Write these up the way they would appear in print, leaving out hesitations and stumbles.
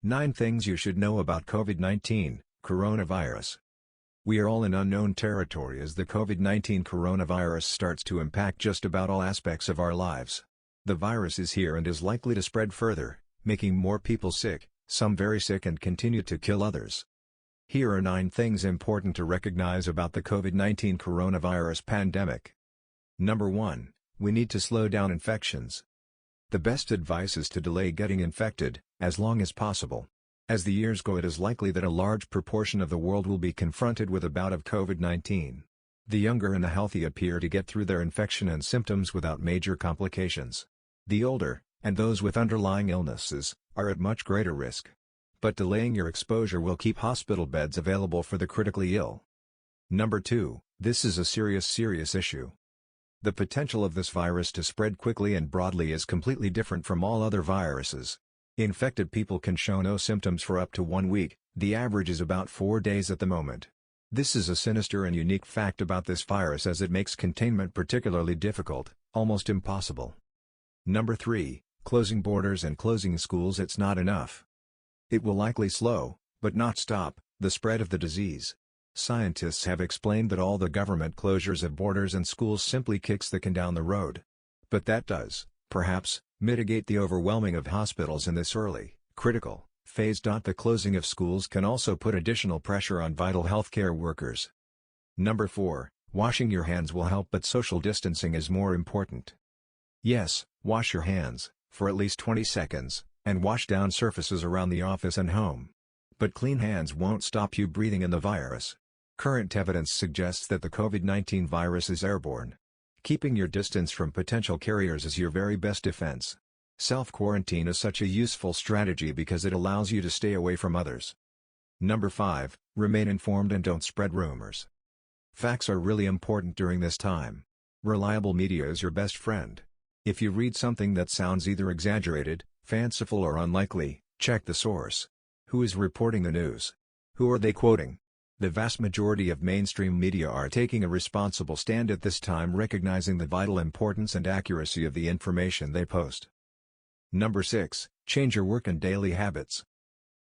9 Things you should know about COVID-19, coronavirus. We are all in unknown territory as the COVID-19 coronavirus starts to impact just about all aspects of our lives. The virus is here and is likely to spread further, making more people sick, some very sick, and continue to kill others. Here are 9 things important to recognize about the COVID-19 coronavirus pandemic. Number 1. We need to slow down infections. The best advice is to delay getting infected, as long as possible. As the years go, it is likely that a large proportion of the world will be confronted with a bout of COVID-19. The younger and the healthy appear to get through their infection and symptoms without major complications. The older, and those with underlying illnesses, are at much greater risk. But delaying your exposure will keep hospital beds available for the critically ill. Number 2. This is a serious issue. The potential of this virus to spread quickly and broadly is completely different from all other viruses. Infected people can show no symptoms for up to 1 week, the average is about 4 days at the moment. This is a sinister and unique fact about this virus as it makes containment particularly difficult, almost impossible. Number 3. Closing borders and closing schools. It's not enough. It will likely slow, but not stop, the spread of the disease. Scientists have explained that all the government closures of borders and schools simply kicks the can down the road. But that does, perhaps, mitigate the overwhelming of hospitals in this early, critical phase. The closing of schools can also put additional pressure on vital healthcare workers. Number 4. Washing your hands will help, but social distancing is more important. Yes, wash your hands, for at least 20 seconds, and wash down surfaces around the office and home. But clean hands won't stop you breathing in the virus. Current evidence suggests that the COVID-19 virus is airborne. Keeping your distance from potential carriers is your very best defense. Self-quarantine is such a useful strategy because it allows you to stay away from others. Number 5. Remain informed and don't spread rumors. Facts are really important during this time. Reliable media is your best friend. If you read something that sounds either exaggerated, fanciful, or unlikely, check the source. Who is reporting the news? Who are they quoting? The vast majority of mainstream media are taking a responsible stand at this time, recognizing the vital importance and accuracy of the information they post. Number 6. Change your work and daily habits.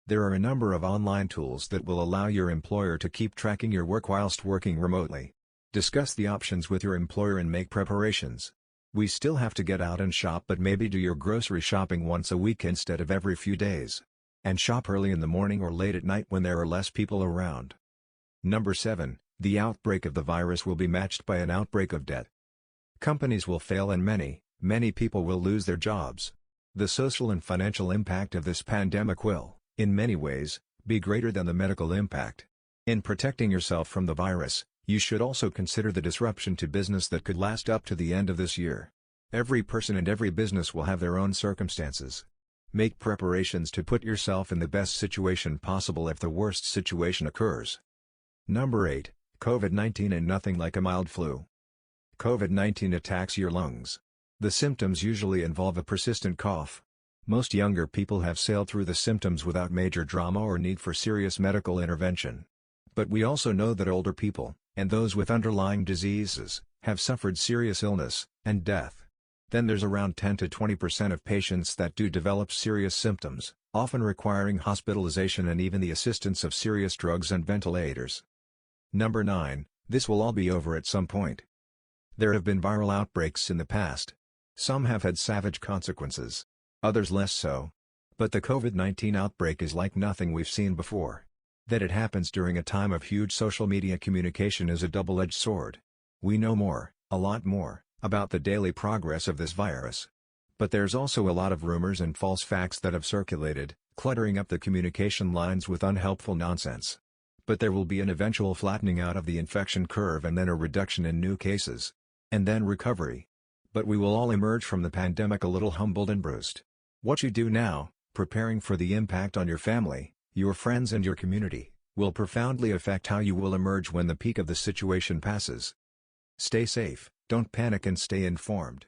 There are a number of online tools that will allow your employer to keep tracking your work whilst working remotely. Discuss the options with your employer and make preparations. We still have to get out and shop, but maybe do your grocery shopping once a week instead of every few days. And shop early in the morning or late at night when there are less people around. Number 7. The outbreak of the virus will be matched by an outbreak of debt. Companies will fail and many people will lose their jobs. The social and financial impact of this pandemic will, in many ways, be greater than the medical impact. In protecting yourself from the virus, you should also consider the disruption to business that could last up to the end of this year. Every person and every business will have their own circumstances. Make preparations to put yourself in the best situation possible if the worst situation occurs. Number 8. COVID-19 and nothing like a mild flu. COVID-19 attacks your lungs. The symptoms usually involve a persistent cough. Most younger people have sailed through the symptoms without major drama or need for serious medical intervention. But we also know that older people, and those with underlying diseases, have suffered serious illness and death. Then there's around 10 to 20% of patients that do develop serious symptoms, often requiring hospitalization and even the assistance of serious drugs and ventilators. Number 9. This will all be over at some point. There have been viral outbreaks in the past. Some have had savage consequences. Others less so. But the COVID-19 outbreak is like nothing we've seen before. That it happens during a time of huge social media communication is a double-edged sword. We know more, a lot more, about the daily progress of this virus. But there's also a lot of rumors and false facts that have circulated, cluttering up the communication lines with unhelpful nonsense. But there will be an eventual flattening out of the infection curve and then a reduction in new cases. And then recovery. But we will all emerge from the pandemic a little humbled and bruised. What you do now, preparing for the impact on your family, your friends and your community, will profoundly affect how you will emerge when the peak of the situation passes. Stay safe, don't panic, and stay informed.